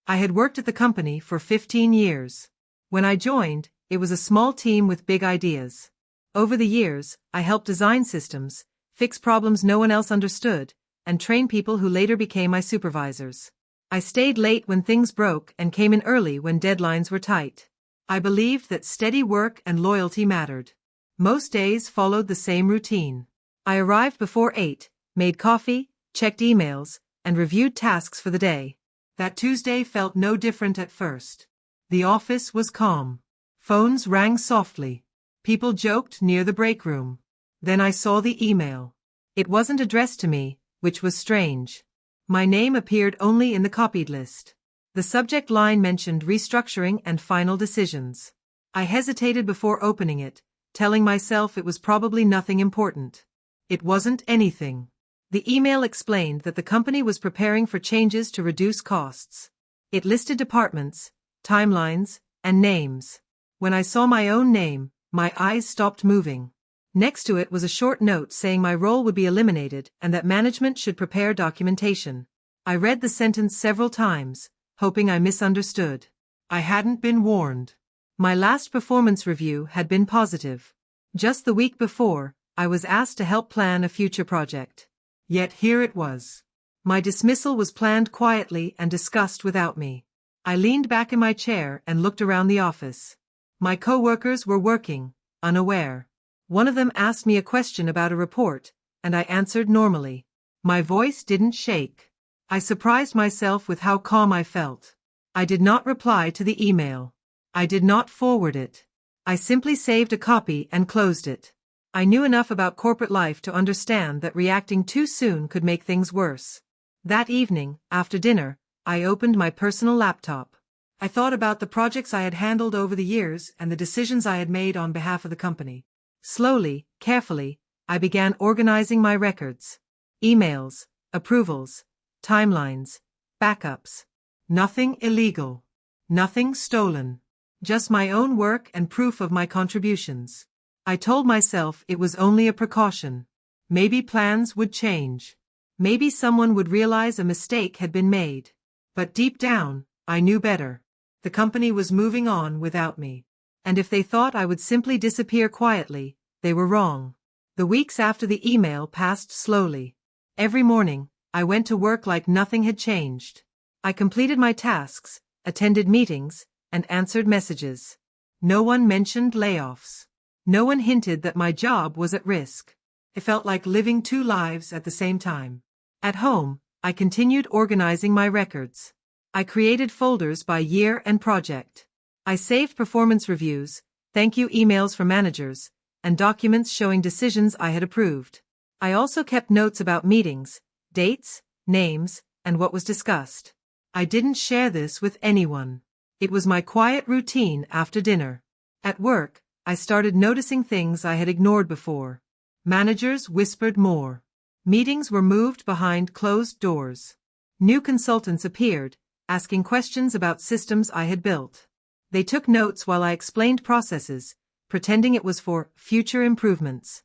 I had worked at the company for 15 years. When I joined, it was a small team with big ideas. Over the years, I helped design systems, fix problems no one else understood, and train people who later became my supervisors. I stayed late when things broke and came in early when deadlines were tight. I believed that steady work and loyalty mattered. Most days followed the same routine. I arrived before 8, made coffee, checked emails, and reviewed tasks for the day. That Tuesday felt no different at first. The office was calm. Phones rang softly. People joked near the break room. Then I saw the email. It wasn't addressed to me, which was strange. My name appeared only in the copied list. The subject line mentioned restructuring and final decisions. I hesitated before opening it, telling myself it was probably nothing important. It wasn't anything. The email explained that the company was preparing for changes to reduce costs. It listed departments, timelines, and names. When I saw my own name, my eyes stopped moving. Next to it was a short note saying my role would be eliminated and that management should prepare documentation. I read the sentence several times, hoping I misunderstood. I hadn't been warned. My last performance review had been positive. Just the week before, I was asked to help plan a future project. Yet here it was. My dismissal was planned quietly and discussed without me. I leaned back in my chair and looked around the office. My coworkers were working, unaware. One of them asked me a question about a report, and I answered normally. My voice didn't shake. I surprised myself with how calm I felt. I did not reply to the email. I did not forward it. I simply saved a copy and closed it. I knew enough about corporate life to understand that reacting too soon could make things worse. That evening, after dinner, I opened my personal laptop. I thought about the projects I had handled over the years and the decisions I had made on behalf of the company. Slowly, carefully, I began organizing my records. Emails, approvals, timelines, backups. Nothing illegal. Nothing stolen. Just my own work and proof of my contributions. I told myself it was only a precaution. Maybe plans would change. Maybe someone would realize a mistake had been made. But deep down, I knew better. The company was moving on without me. And if they thought I would simply disappear quietly, they were wrong. The weeks after the email passed slowly. Every morning, I went to work like nothing had changed. I completed my tasks, attended meetings, and answered messages. No one mentioned layoffs. No one hinted that my job was at risk. It felt like living two lives at the same time. At home, I continued organizing my records. I created folders by year and project. I saved performance reviews, thank you emails from managers, and documents showing decisions I had approved. I also kept notes about meetings, dates, names, and what was discussed. I didn't share this with anyone. It was my quiet routine after dinner. At work, I started noticing things I had ignored before. Managers whispered more. Meetings were moved behind closed doors. New consultants appeared, asking questions about systems I had built. They took notes while I explained processes, pretending it was for future improvements.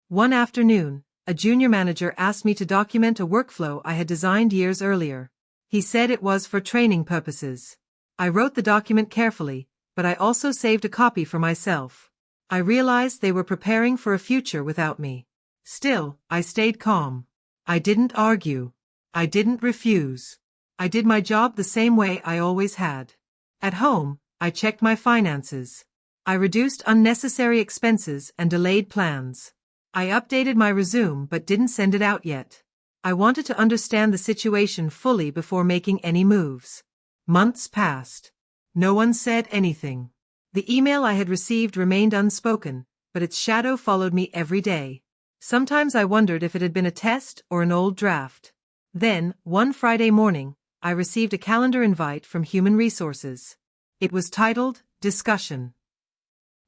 One afternoon, a junior manager asked me to document a workflow I had designed years earlier. He said it was for training purposes. I wrote the document carefully, but I also saved a copy for myself. I realized they were preparing for a future without me. Still, I stayed calm. I didn't argue. I didn't refuse. I did my job the same way I always had. At home, I checked my finances. I reduced unnecessary expenses and delayed plans. I updated my resume but didn't send it out yet. I wanted to understand the situation fully before making any moves. Months passed. No one said anything. The email I had received remained unspoken, but its shadow followed me every day. Sometimes I wondered if it had been a test or an old draft. Then, one Friday morning, I received a calendar invite from Human Resources. It was titled, Discussion.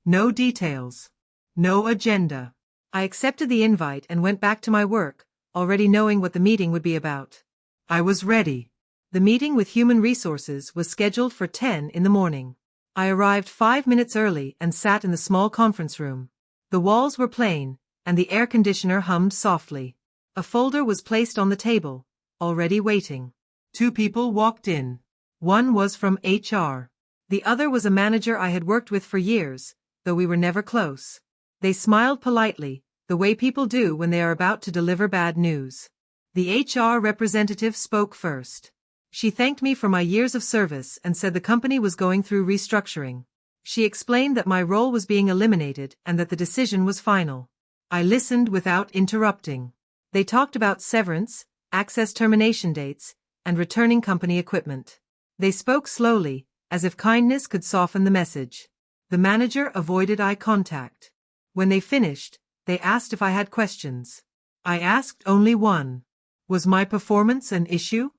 No details. No agenda. I accepted the invite and went back to my work, already knowing what the meeting would be about. I was ready. The meeting with Human Resources was scheduled for 10 in the morning. I arrived 5 minutes early and sat in the small conference room. The walls were plain, and the air conditioner hummed softly. A folder was placed on the table, already waiting. 2 people walked in. One was from HR. The other was a manager I had worked with for years, though we were never close. They smiled politely, the way people do when they are about to deliver bad news. The HR representative spoke first. She thanked me for my years of service and said the company was going through restructuring. She explained that my role was being eliminated and that the decision was final. I listened without interrupting. They talked about severance, access termination dates, and returning company equipment. They spoke slowly, as if kindness could soften the message. The manager avoided eye contact. When they finished, they asked if I had questions. I asked only one. Was my performance an issue?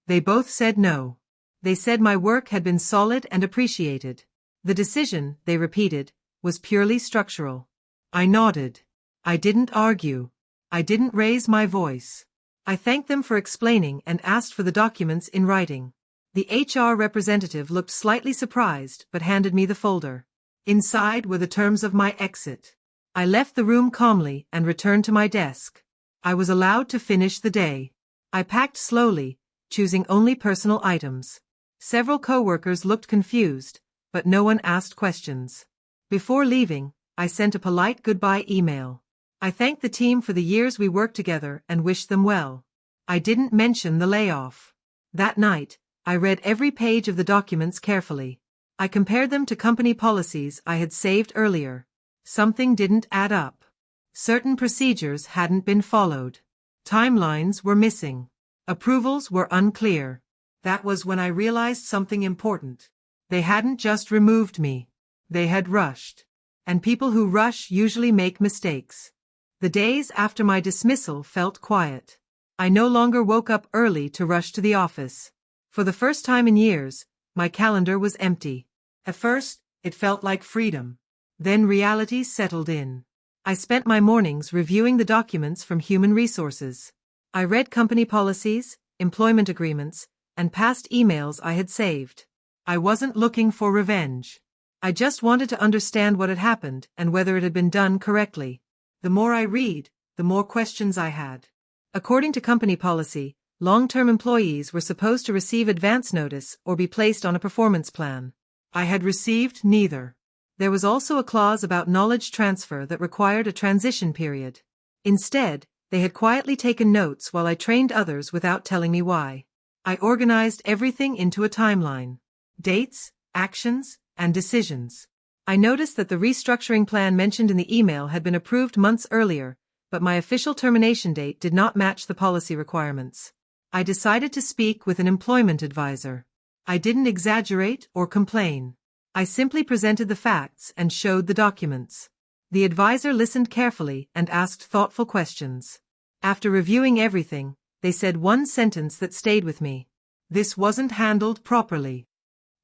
They both said no. They said my work had been solid and appreciated. The decision, they repeated, was purely structural. I nodded. I didn't argue. I didn't raise my voice. I thanked them for explaining and asked for the documents in writing. The HR representative looked slightly surprised but handed me the folder. Inside were the terms of my exit. I left the room calmly and returned to my desk. I was allowed to finish the day. I packed slowly, choosing only personal items. Several coworkers looked confused, but no one asked questions. Before leaving, I sent a polite goodbye email. I thanked the team for the years we worked together and wished them well. I didn't mention the layoff. That night, I read every page of the documents carefully. I compared them to company policies I had saved earlier. Something didn't add up. Certain procedures hadn't been followed. Timelines were missing. Approvals were unclear. That was when I realized something important. They hadn't just removed me. They had rushed. And people who rush usually make mistakes. The days after my dismissal felt quiet. I no longer woke up early to rush to the office. For the first time in years, my calendar was empty. At first, it felt like freedom. Then reality settled in. I spent my mornings reviewing the documents from Human Resources. I read company policies, employment agreements, and past emails I had saved. I wasn't looking for revenge. I just wanted to understand what had happened and whether it had been done correctly. The more I read, the more questions I had. According to company policy, long-term employees were supposed to receive advance notice or be placed on a performance plan. I had received neither. There was also a clause about knowledge transfer that required a transition period. Instead, they had quietly taken notes while I trained others without telling me why. I organized everything into a timeline. Dates, actions, and decisions. I noticed that the restructuring plan mentioned in the email had been approved months earlier, but my official termination date did not match the policy requirements. I decided to speak with an employment advisor. I didn't exaggerate or complain. I simply presented the facts and showed the documents. The advisor listened carefully and asked thoughtful questions. After reviewing everything, they said one sentence that stayed with me. This wasn't handled properly.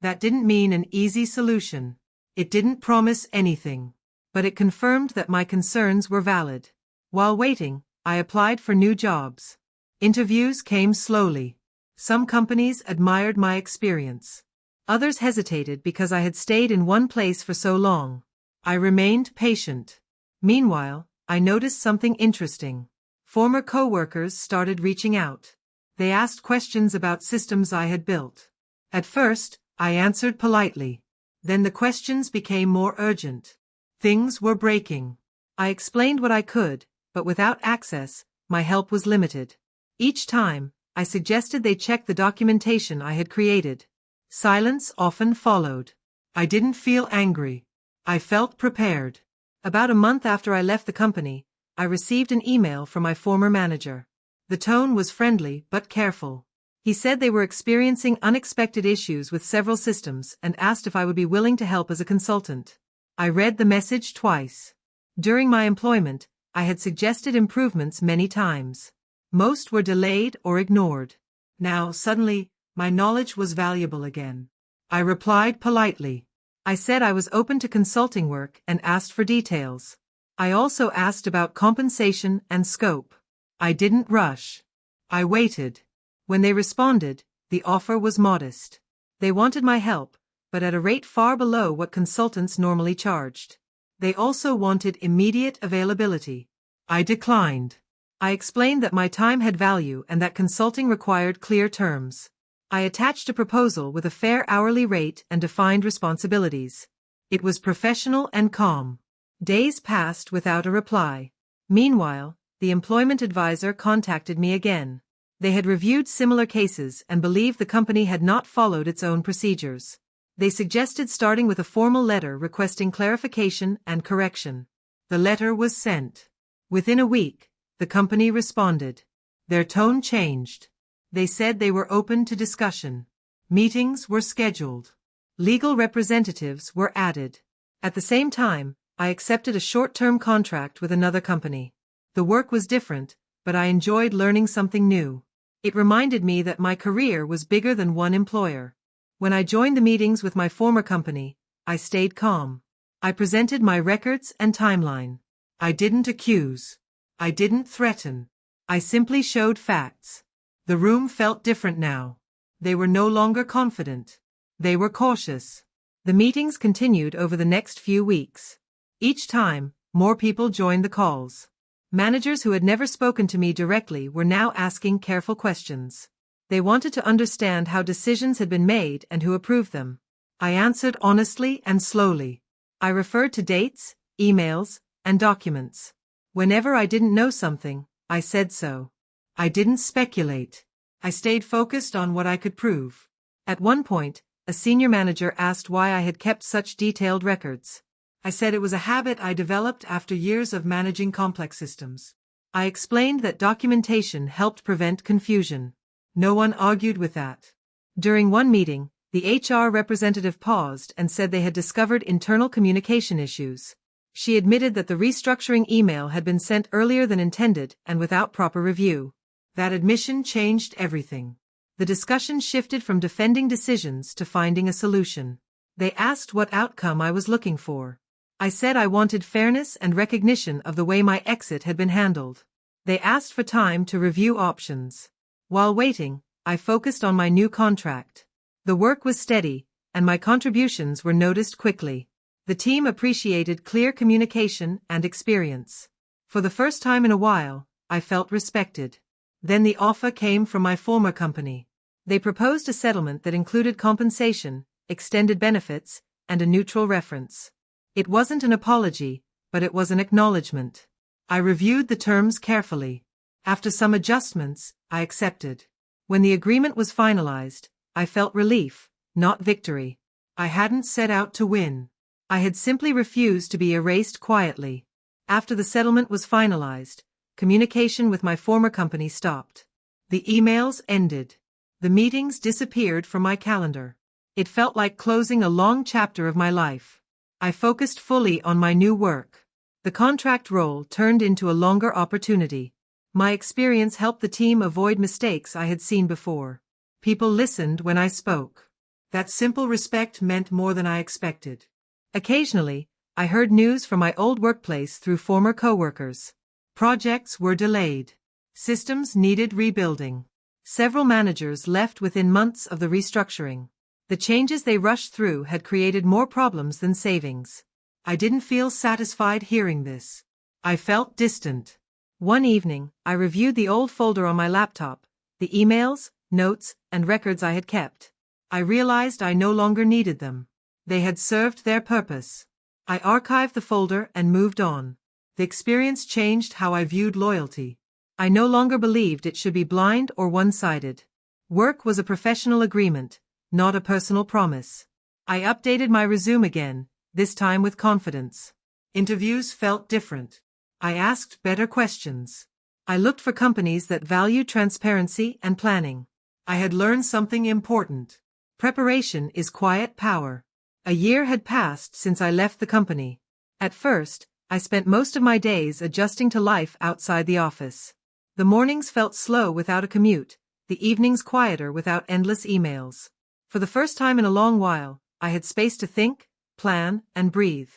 That didn't mean an easy solution. It didn't promise anything. But it confirmed that my concerns were valid. While waiting, I applied for new jobs. Interviews came slowly. Some companies admired my experience. Others hesitated because I had stayed in one place for so long. I remained patient. Meanwhile, I noticed something interesting. Former coworkers started reaching out. They asked questions about systems I had built. At first, I answered politely. Then the questions became more urgent. Things were breaking. I explained what I could, but without access, my help was limited. Each time, I suggested they check the documentation I had created. Silence often followed. I didn't feel angry. I felt prepared. About a month after I left the company, I received an email from my former manager. The tone was friendly but careful. He said they were experiencing unexpected issues with several systems and asked if I would be willing to help as a consultant. I read the message twice. During my employment, I had suggested improvements many times. Most were delayed or ignored. Now, suddenly, my knowledge was valuable again. I replied politely. I said I was open to consulting work and asked for details. I also asked about compensation and scope. I didn't rush. I waited. When they responded, the offer was modest. They wanted my help, but at a rate far below what consultants normally charged. They also wanted immediate availability. I declined. I explained that my time had value and that consulting required clear terms. I attached a proposal with a fair hourly rate and defined responsibilities. It was professional and calm. Days passed without a reply. Meanwhile, the employment advisor contacted me again. They had reviewed similar cases and believed the company had not followed its own procedures. They suggested starting with a formal letter requesting clarification and correction. The letter was sent. Within a week, the company responded. Their tone changed. They said they were open to discussion. Meetings were scheduled. Legal representatives were added. At the same time, I accepted a short-term contract with another company. The work was different, but I enjoyed learning something new. It reminded me that my career was bigger than one employer. When I joined the meetings with my former company, I stayed calm. I presented my records and timeline. I didn't accuse. I didn't threaten. I simply showed facts. The room felt different now. They were no longer confident. They were cautious. The meetings continued over the next few weeks. Each time, more people joined the calls. Managers who had never spoken to me directly were now asking careful questions. They wanted to understand how decisions had been made and who approved them. I answered honestly and slowly. I referred to dates, emails, and documents. Whenever I didn't know something, I said so. I didn't speculate. I stayed focused on what I could prove. At one point, a senior manager asked why I had kept such detailed records. I said it was a habit I developed after years of managing complex systems. I explained that documentation helped prevent confusion. No one argued with that. During one meeting, the HR representative paused and said they had discovered internal communication issues. She admitted that the restructuring email had been sent earlier than intended and without proper review. That admission changed everything. The discussion shifted from defending decisions to finding a solution. They asked what outcome I was looking for. I said I wanted fairness and recognition of the way my exit had been handled. They asked for time to review options. While waiting, I focused on my new contract. The work was steady, and my contributions were noticed quickly. The team appreciated clear communication and experience. For the first time in a while, I felt respected. Then the offer came from my former company. They proposed a settlement that included compensation, extended benefits, and a neutral reference. It wasn't an apology, but it was an acknowledgement. I reviewed the terms carefully. After some adjustments, I accepted. When the agreement was finalized, I felt relief, not victory. I hadn't set out to win. I had simply refused to be erased quietly. After the settlement was finalized, communication with my former company stopped. The emails ended. The meetings disappeared from my calendar. It felt like closing a long chapter of my life. I focused fully on my new work. The contract role turned into a longer opportunity. My experience helped the team avoid mistakes I had seen before. People listened when I spoke. That simple respect meant more than I expected. Occasionally, I heard news from my old workplace through former coworkers. Projects were delayed. Systems needed rebuilding. Several managers left within months of the restructuring. The changes they rushed through had created more problems than savings. I didn't feel satisfied hearing this. I felt distant. One evening, I reviewed the old folder on my laptop, the emails, notes, and records I had kept. I realized I no longer needed them. They had served their purpose. I archived the folder and moved on. The experience changed how I viewed loyalty. I no longer believed it should be blind or one-sided. Work was a professional agreement, not a personal promise. I updated my resume again, this time with confidence. Interviews felt different. I asked better questions. I looked for companies that valued transparency and planning. I had learned something important. Preparation is quiet power. A year had passed since I left the company. At first, I spent most of my days adjusting to life outside the office. The mornings felt slow without a commute, the evenings quieter without endless emails. For the first time in a long while, I had space to think, plan, and breathe.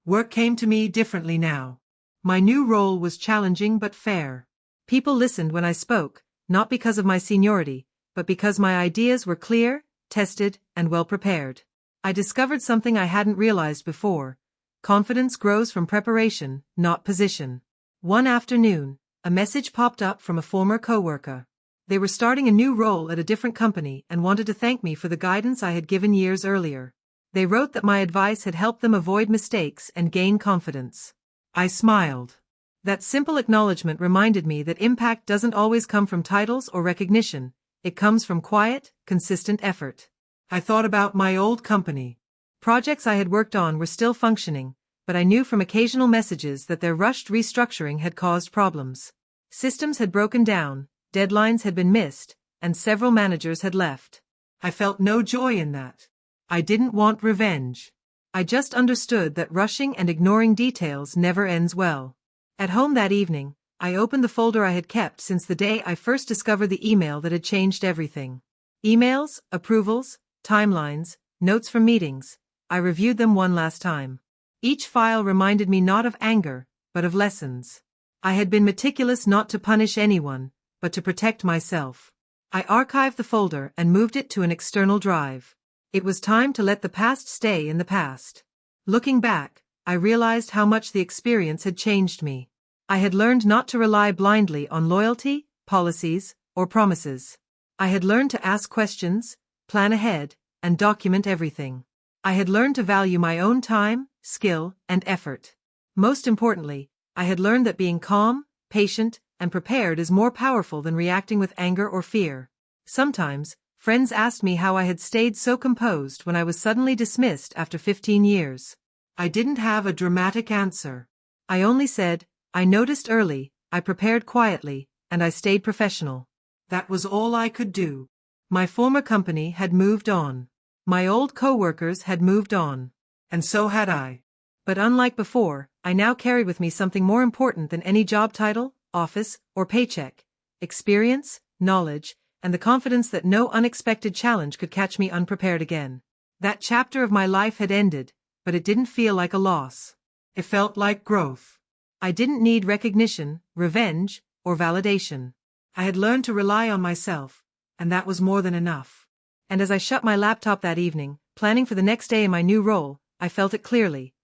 Work came to me differently now. My new role was challenging but fair. People listened when I spoke, not because of my seniority, but because my ideas were clear, tested, and well prepared. I discovered something I hadn't realized before. Confidence grows from preparation, not position. One afternoon, a message popped up from a former coworker. They were starting a new role at a different company and wanted to thank me for the guidance I had given years earlier. They wrote that my advice had helped them avoid mistakes and gain confidence. I smiled. That simple acknowledgement reminded me that impact doesn't always come from titles or recognition, it comes from quiet, consistent effort. I thought about my old company. Projects I had worked on were still functioning, but I knew from occasional messages that their rushed restructuring had caused problems. Systems had broken down, deadlines had been missed, and several managers had left. I felt no joy in that. I didn't want revenge. I just understood that rushing and ignoring details never ends well. At home that evening, I opened the folder I had kept since the day I first discovered the email that had changed everything. Emails, approvals, timelines, notes from meetings. I reviewed them one last time. Each file reminded me not of anger, but of lessons. I had been meticulous not to punish anyone, but to protect myself. I archived the folder and moved it to an external drive. It was time to let the past stay in the past. Looking back, I realized how much the experience had changed me. I had learned not to rely blindly on loyalty, policies, or promises. I had learned to ask questions, plan ahead, and document everything. I had learned to value my own time, skill, and effort. Most importantly, I had learned that being calm, patient, and prepared is more powerful than reacting with anger or fear. Sometimes, friends asked me how I had stayed so composed when I was suddenly dismissed after 15 years. I didn't have a dramatic answer. I only said, I noticed early, I prepared quietly, and I stayed professional. That was all I could do. My former company had moved on. My old co-workers had moved on. And so had I. But unlike before, I now carried with me something more important than any job title, office, or paycheck: experience, knowledge, and the confidence that no unexpected challenge could catch me unprepared again. That chapter of my life had ended, but it didn't feel like a loss. It felt like growth. I didn't need recognition, revenge, or validation. I had learned to rely on myself, and that was more than enough. And as I shut my laptop that evening, planning for the next day in my new role, I felt it clearly.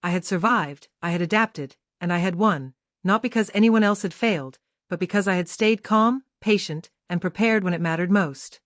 I had survived, I had adapted, and I had won, not because anyone else had failed, but because I had stayed calm, patient, and prepared when it mattered most.